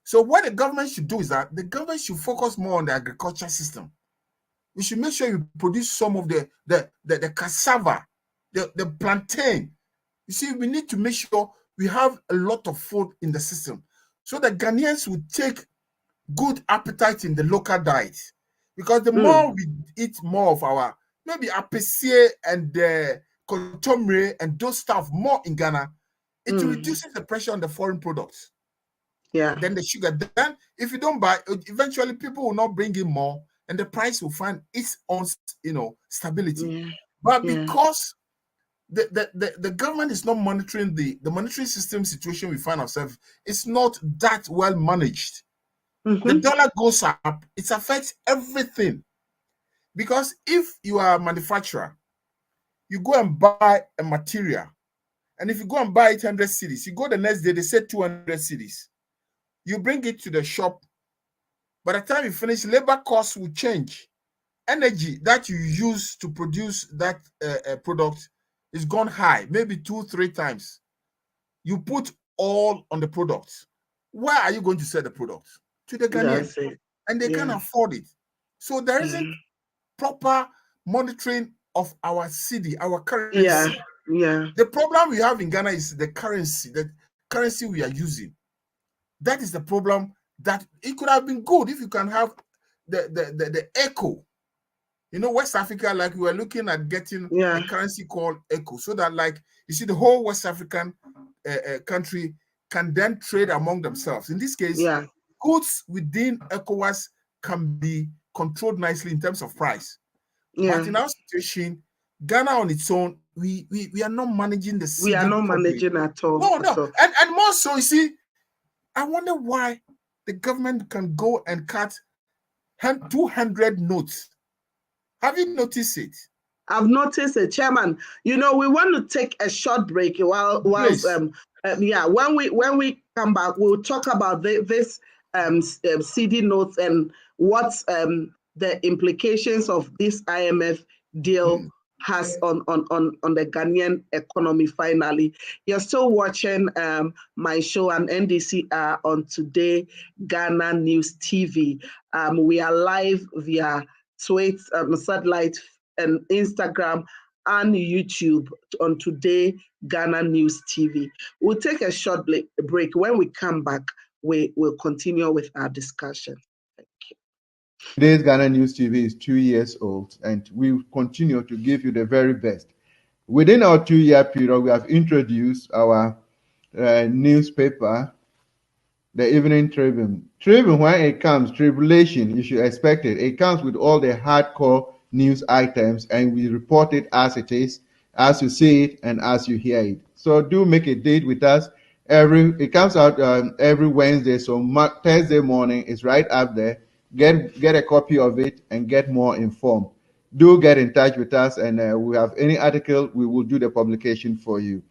So what the government should do is that the government should focus more on the agriculture system. We should make sure you produce some of the cassava, the plantain. You see, we need to make sure we have a lot of food in the system, so that Ghanaians will take good appetite in the local diet. Because the more we eat more of our, maybe apesie and kontomire and those stuff more in Ghana, it reduces the pressure on the foreign products. Yeah. Then the sugar. Then if you don't buy, eventually people will not bring in more, and the price will find its own, stability. But because the government is not monitoring the monetary system situation we find ourselves, it's not that well managed. The dollar goes up, it affects everything. Because if you are a manufacturer, you go and buy a material, and if you go and buy it 100 cedis, you go the next day, they say 200 cedis. You bring it to the shop. By the time you finish, labor costs will change. Energy that you use to produce that product is gone high, maybe 2-3 times. You put all on the product. Where are you going to sell the product? To the Ghanaians. And they can't afford it. So there isn't proper monitoring of our cedi, our currency. The problem we have in Ghana is the currency we are using. That is the problem. That it could have been good if you can have the echo. West Africa, like we were looking at getting a currency called echo, so that, like, you see, the whole West African country can then trade among themselves. In this case, goods within ECOWAS can be controlled nicely in terms of price. But in our situation, Ghana on its own, we are not managing the cedi. We are not managing at all. No. And more so, you see, I wonder why the government can go and cut 200 notes. Have you noticed it? I've noticed it, Chairman. We want to take a short break when we come back, we'll talk about this cedi notes and what's the implications of this IMF deal has on the Ghanaian economy. Finally, you're still watching MyShow and NDC Hour on Today Ghana News TV. We are live via Twitter, satellite, and Instagram and YouTube on Today Ghana News TV. We'll take a short break. When we come back, we will continue with our discussion. Thank you. Today's Ghana News TV is 2 years old, and we will continue to give you the very best. Within our 2-year period, we have introduced our newspaper, the Evening Tribune. Tribune, when it comes, tribulation, you should expect it. It comes with all the hardcore news items, and we report it as it is, as you see it, and as you hear it. So do make a date with us. It comes out every Wednesday, so Thursday morning is right up there. Get a copy of it and get more informed. Do get in touch with us, and we have any article, we will do the publication for you.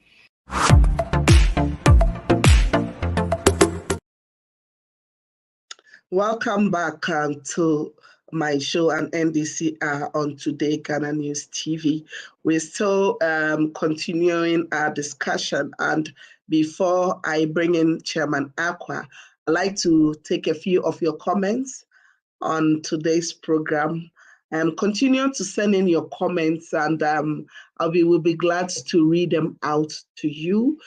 Welcome back to my show and NDC Hour on Today Ghana News TV. We're still continuing our discussion, and before I bring in Chairman Aqua, I'd like to take a few of your comments on today's program, and continue to send in your comments, and will be glad to read them out to you.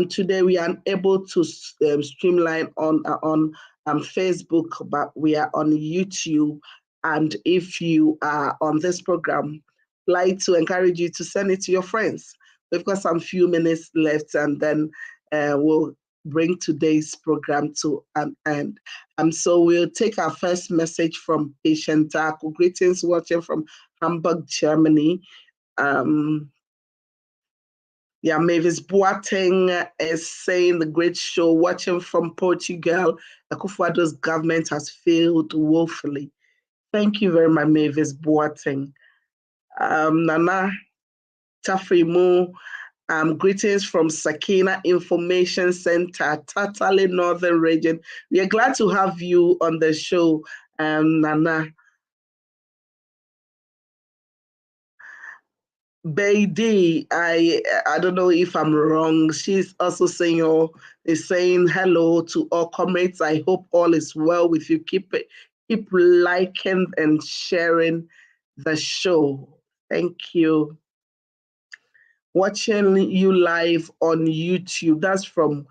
Today we are able to streamline on Facebook, but we are on YouTube. And if you are on this program, I'd like to encourage you to send it to your friends. We've got some few minutes left, and then we'll bring today's program to an end. So we'll take our first message from Patient Taku. Greetings, watching from Hamburg, Germany. Mavis Boateng is saying the great show, watching from Portugal. Akufo-Addo's government has failed woefully. Thank you very much, Mavis Boateng. Nana Tafrimu, greetings from Sakina Information Center, Tatale Northern Region. We are glad to have you on the show, Nana. Beidi, I don't know if I'm wrong. She's also saying hello to all comrades. I hope all is well with you. Keep liking and sharing the show. Thank you. Watching you live on YouTube. That's from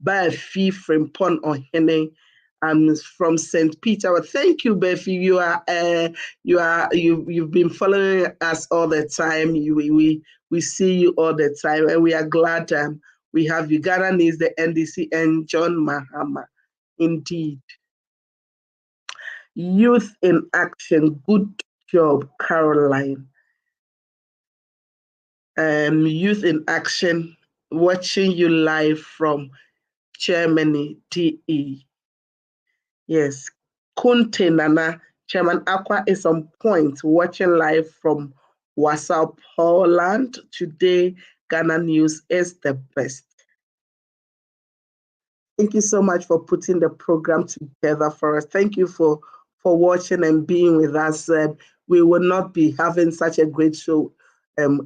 Bafi Frimpon Ohene. From St. Peter. Well, thank you, Befi. You've been following us all the time. We see you all the time, and we are glad we have you. Ghana needs the NDC and John Mahama. Indeed. Youth in Action. Good job, Caroline. Youth in Action, watching you live from Germany, DE. Yes, Kunte Nana, Chairman Aqua is on point, watching live from Warsaw, Poland. Today, Ghana News is the best. Thank you so much for putting the program together for us. Thank you for watching and being with us. We will not be having such a great show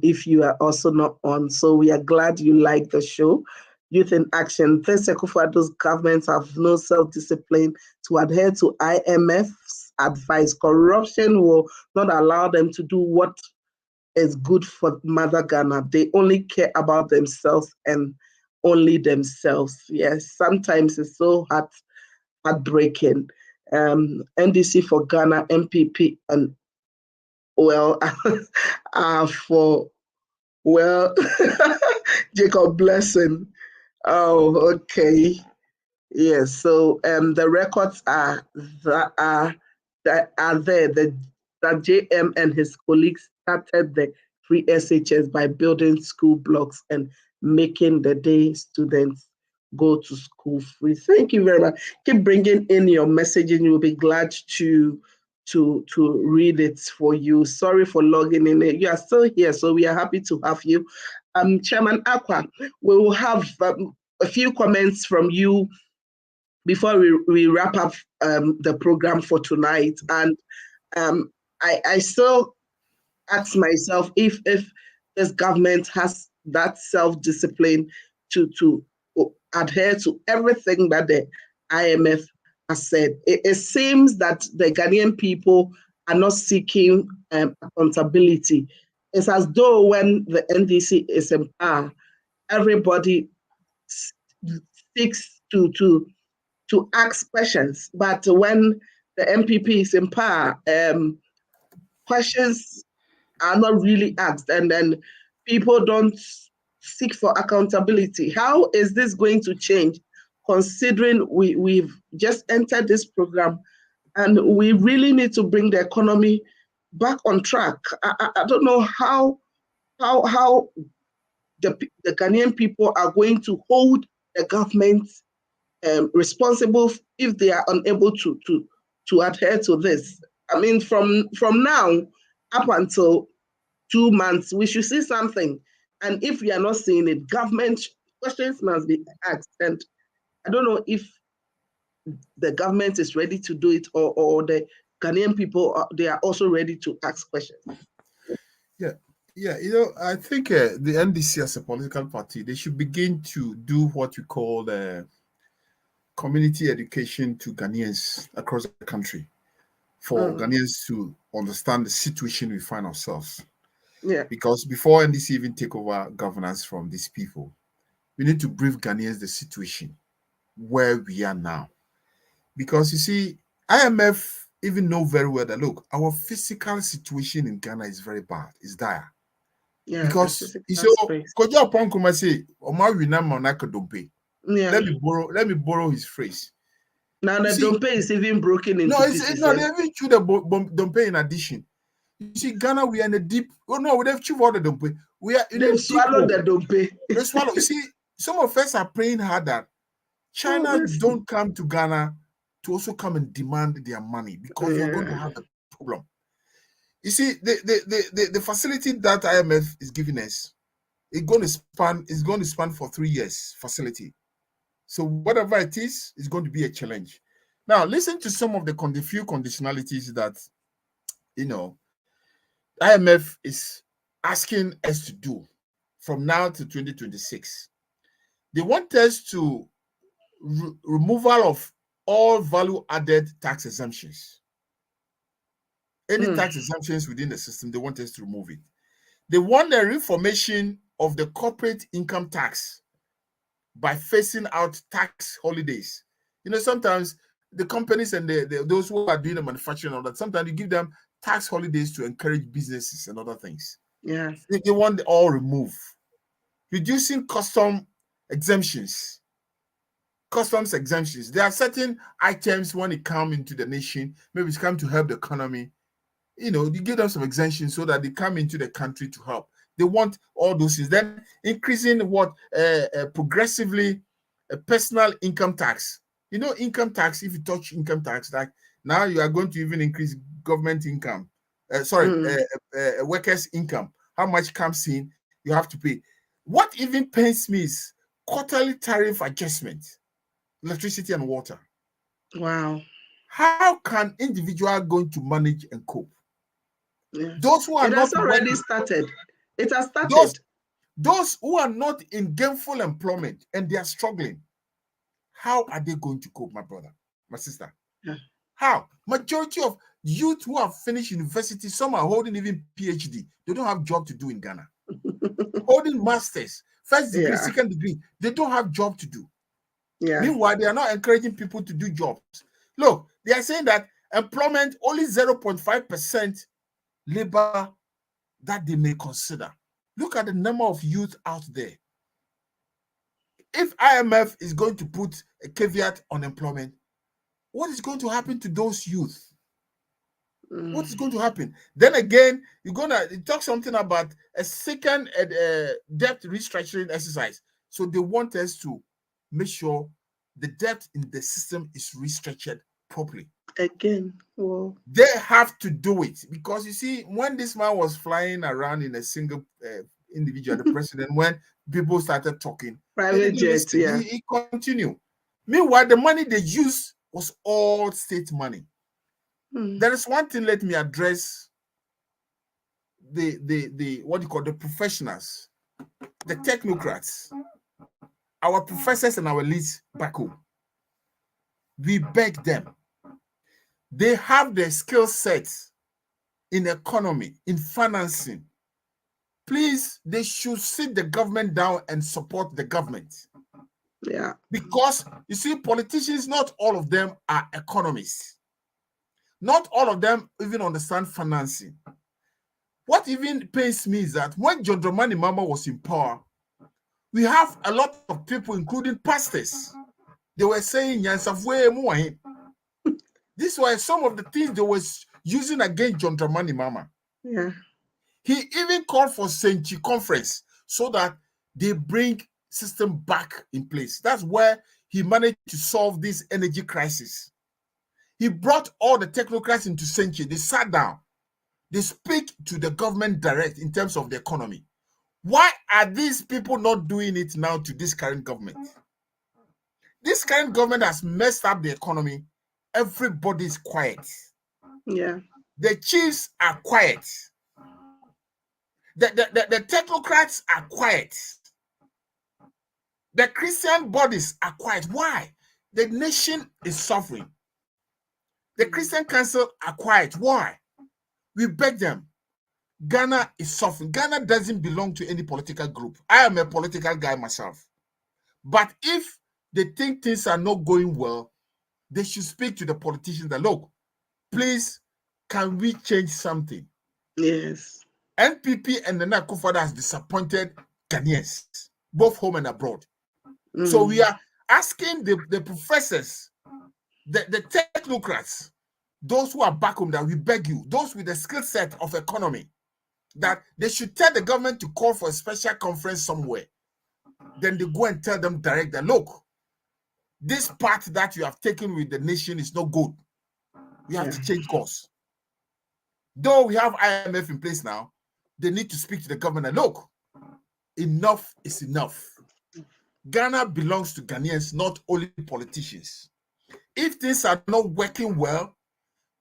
if you are also not on. So we are glad you like the show. Youth in Action. This Akufo-Addo's government have no self-discipline to adhere to IMF's advice. Corruption will not allow them to do what is good for Mother Ghana. They only care about themselves and only themselves. Yes, sometimes it's so heartbreaking. NDC for Ghana, MPP, and Jacob Blessing. Oh, okay. Yes. So the records are there. That JM and his colleagues started the free SHS by building school blocks and making the day students go to school free. Thank you very much. Keep bringing in your messaging. We'll be glad to read it for you. Sorry for logging in. You are still here, so we are happy to have you. Chairman Aqua, we will have a few comments from you before we wrap up the program for tonight. And I still ask myself if this government has that self-discipline to adhere to everything that the IMF has said. It seems that the Ghanaian people are not seeking accountability. It's as though when the NDC is in power, everybody seeks to to ask questions. But when the MPP is in power, questions are not really asked, and then people don't seek for accountability. How is this going to change, considering we've just entered this program and we really need to bring the economy back on track? I don't know how the Ghanaian people are going to hold the government responsible if they are unable to adhere to this. I mean, from now up until 2 months, we should see something. And if we are not seeing it, government questions must be asked. And I don't know if the government is ready to do it, or the Ghanaian people they are also ready to ask questions. Yeah, I think the NDC as a political party, they should begin to do what we call community education to Ghanaians across the country, for Ghanaians to understand the situation we find ourselves. Yeah. Because before NDC even take over governance from these people, we need to brief Ghanaians the situation where we are now. Because you see, IMF even know very well that, look, our physical situation in Ghana is very bad, it's dire. Yeah, because you say, Koja upon come say, Oma wina monaka dompe. Let me borrow his phrase. Now the dompe is even broken into pieces. It's not even true the dompe in addition. You see, Ghana, we are in a deep. Oh no, we have chewed all the dompe. We are in They've a swallowed deep the dompe. They swallow. You see, some of us are praying hard that China don't come to Ghana to also come and demand their money, because we're going to have a problem. You see, the facility that IMF is giving us, it's going to span for 3 years facility. So whatever it is going to be a challenge. Now, listen to some of the few conditionalities that IMF is asking us to do from now to 2026. They want us to removal of all value-added tax exemptions. Any tax exemptions within the system, they want us to remove it. They want the reformation of the corporate income tax by phasing out tax holidays. Sometimes the companies and those who are doing the manufacturing and all that, sometimes you give them tax holidays to encourage businesses and other things. Yeah. They want it all removed. Reducing customs exemptions. There are certain items when it comes into the nation, maybe it's come to help the economy. You give them some exemptions so that they come into the country to help. They want all those things. Then increasing progressively personal income tax. Income tax, if you touch income tax, like now you are going to even increase government income. Workers' income. How much comes in, you have to pay. What even pains me is quarterly tariff adjustment, electricity and water. Wow. How can individual going to manage and cope? Yeah. Those who are It has already started. It has started. Those who are not in gainful employment and they are struggling, how are they going to cope, my brother, my sister? Yeah. How? Majority of youth who have finished university, some are holding even PhD. They don't have job to do in Ghana. Holding masters, first degree, second degree, they don't have job to do. Yeah. Meanwhile, they are not encouraging people to do jobs. Look, they are saying that employment only 0.5% labor that they may consider. Look at the number of youth out there. If IMF is going to put a caveat on employment, what is going to happen to those youth? What is going to happen? Then again, you're going to talk something about a second debt restructuring exercise. So they want us to make sure the debt in the system is restructured properly. Again, well, they have to do it, because you see, when this man was flying around in a single individual, the president, when people started talking, private jet, he continued. Meanwhile, the money they used was all state money. There is one thing, let me address the what you call the professionals, the technocrats, our professors and our elites back home. We beg them. They have the skill sets in economy, in financing. Please, they should sit the government down and support the government. Yeah. Because you see, politicians, not all of them are economists. Not all of them even understand financing. What even pains me is that when John Dramani Mahama was in power, we have a lot of people, including pastors. They were saying, these were some of the things they were using against John Dramani Mahama. Yeah. He even called for Senchi conference so that they bring system back in place. That's where he managed to solve this energy crisis. He brought all the technocrats into Senchi. They sat down. They speak to the government direct in terms of the economy. Why are these people not doing it now to this current government? This current government has messed up the economy. Everybody is quiet. Yeah. The chiefs are quiet. The technocrats are quiet. The Christian bodies are quiet. Why? The nation is suffering. The Christian Council are quiet. Why? We beg them. Ghana is suffering. Ghana doesn't belong to any political group. I am a political guy myself. But if they think things are not going well, they should speak to the politicians that, look, please, can we change something? Yes. NPP and the Akufo-Addo has disappointed Ghanaians, both home and abroad. So we are asking the professors, the technocrats, those who are back home, that we beg you, those with the skill set of economy, that they should tell the government to call for a special conference somewhere. Then they go and tell them direct that, look, this path that you have taken with the nation is not good. We have to change course. Though we have IMF in place now, they need to speak to the government and, look, enough is enough. Ghana belongs to Ghanaians, not only politicians. If things are not working well,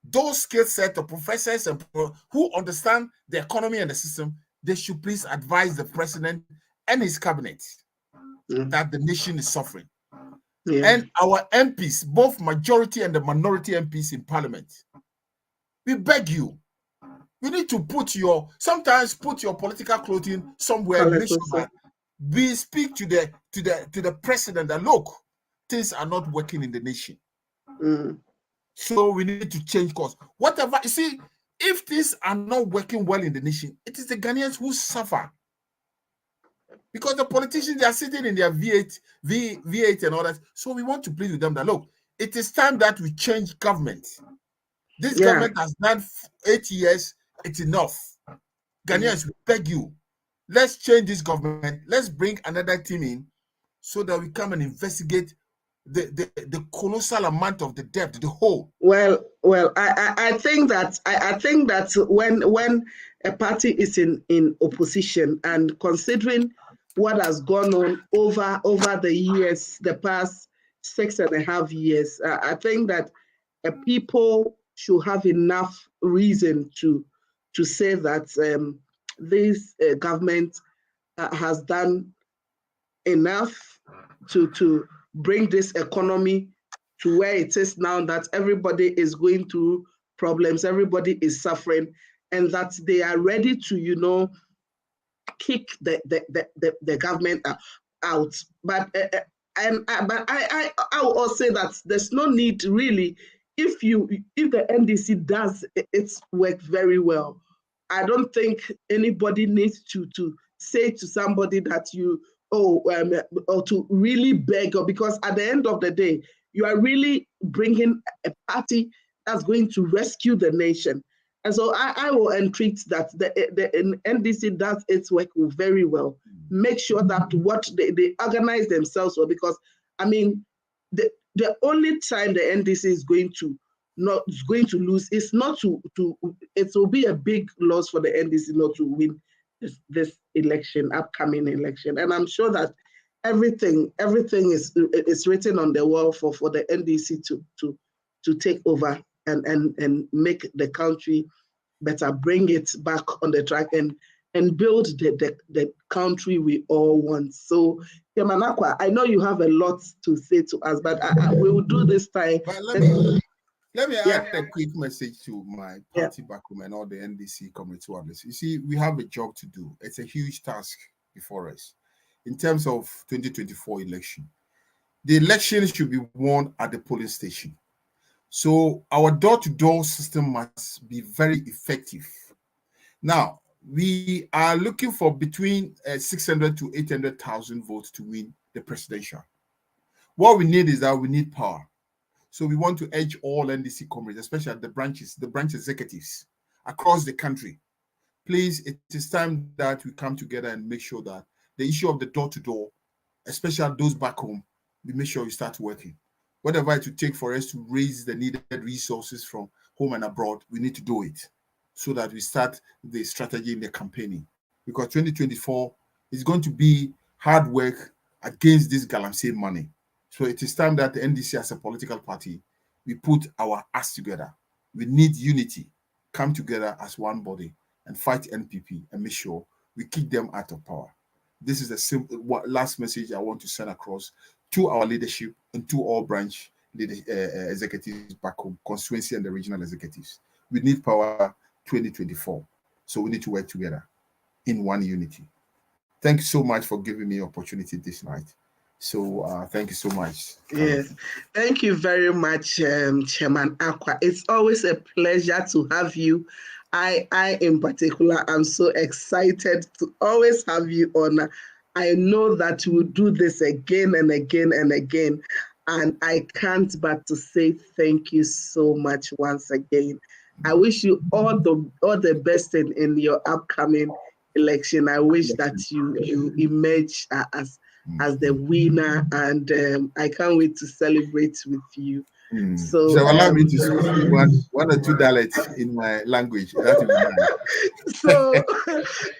those skill set of professors and who understand the economy and the system, they should please advise the president and his cabinet that the nation is suffering. And our MPs, both majority and the minority MPs in parliament, we beg you, you need to sometimes put your political clothing somewhere. Make sure that we speak to the president that, look, things are not working in the nation. So we need to change course. Whatever, you see, if things are not working well in the nation, it is the Ghanaians who suffer. Because the politicians, they are sitting in their V8 and all that. So we want to plead with them that, look, it is time that we change government. This government has done 8 years. It's enough. Ghanaians, we beg you, let's change this government. Let's bring another team in so that we come and investigate the colossal amount of the debt, the whole. Well, I think that when a party is in opposition, and considering what has gone on over the years, the past 6.5 years, I think that people should have enough reason to say that this government has done enough to bring this economy to where it is now, that everybody is going through problems, everybody is suffering, and that they are ready to, kick the government out. But I will also say that there's no need really, if the NDC does its work very well, I don't think anybody needs to say to somebody that or to really beg, or because at the end of the day, you are really bringing a party that's going to rescue the nation. And so I will entreat that the NDC does its work very well. Make sure that what they organize themselves well, because I mean, the only time the NDC is going to lose is not to it will be a big loss for the NDC not to win this upcoming election. And I'm sure that everything is written on the wall for the NDC to take over and make the country better, bring it back on the track and build the country we all want. So, Yamanakwa, I know you have a lot to say to us, but we will do this time. But let me add a quick message to my party back home and all the NDC community others. You see, we have a job to do. It's a huge task before us in terms of 2024 election. the election should be won at the polling station. So our door-to-door system must be very effective. Now, we are looking for between 600 to 800,000 votes to win the presidential. What we need is that we need power. So we want to urge all NDC comrades, especially the branch executives across the country. Please, it is time that we come together and make sure that the issue of the door-to-door, especially those back home, we make sure we start working. Whatever it will take for us to raise the needed resources from home and abroad, we need to do it so that we start the strategy in the campaigning. Because 2024 is going to be hard work against this galamsey money. So it is time that the NDC as a political party, we put our ass together. We need unity, come together as one body and fight NPP and make sure we kick them out of power. This is the simple last message I want to send across to our leadership and to all branch executives back home, constituency and the regional executives. We need power 2024. So we need to work together in one unity. Thank you so much for giving me the opportunity this night. So thank you so much. Yes, thank you very much, Chairman Aqua. It's always a pleasure to have you. I in particular, I'm so excited to always have you on. I know that we'll do this again and again and again. And I can't but to say thank you so much once again. I wish you all the best in your upcoming election. I wish that you emerge as the winner, and I can't wait to celebrate with you. So allow me to speak one or two dialects in my language. That would be nice. So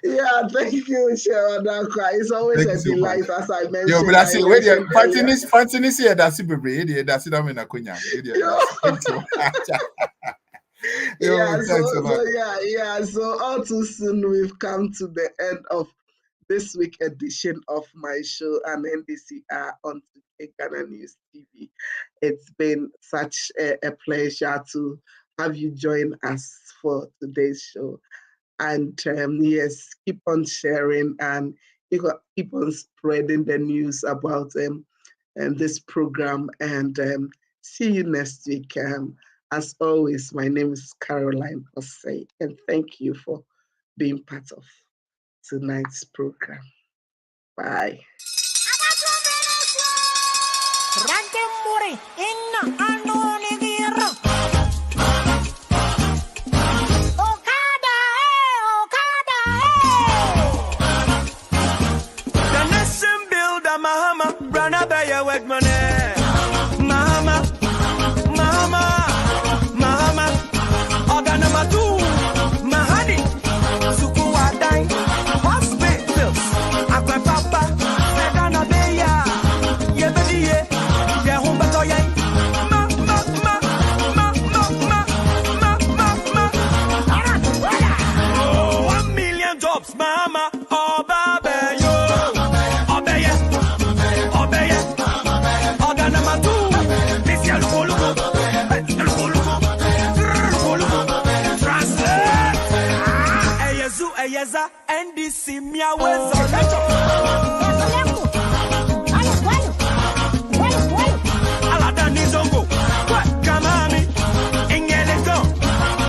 yeah, thank you, Sharon. It's always a delight, as I mentioned. Yo, but I see where the Fantinis here. That's it. That's it. I'm in a Konya. So all too soon we've come to the end of this week edition of my show and NDC Hour on Today Ghana News TV. It's been such a pleasure to have you join us for today's show. And yes, keep on sharing and keep on spreading the news about this program. And see you next week. As always, my name is Caroline Osei, and thank you for being part of tonight's program. Bye. The nation builder, Mahama, run a bear with money. NDC, me always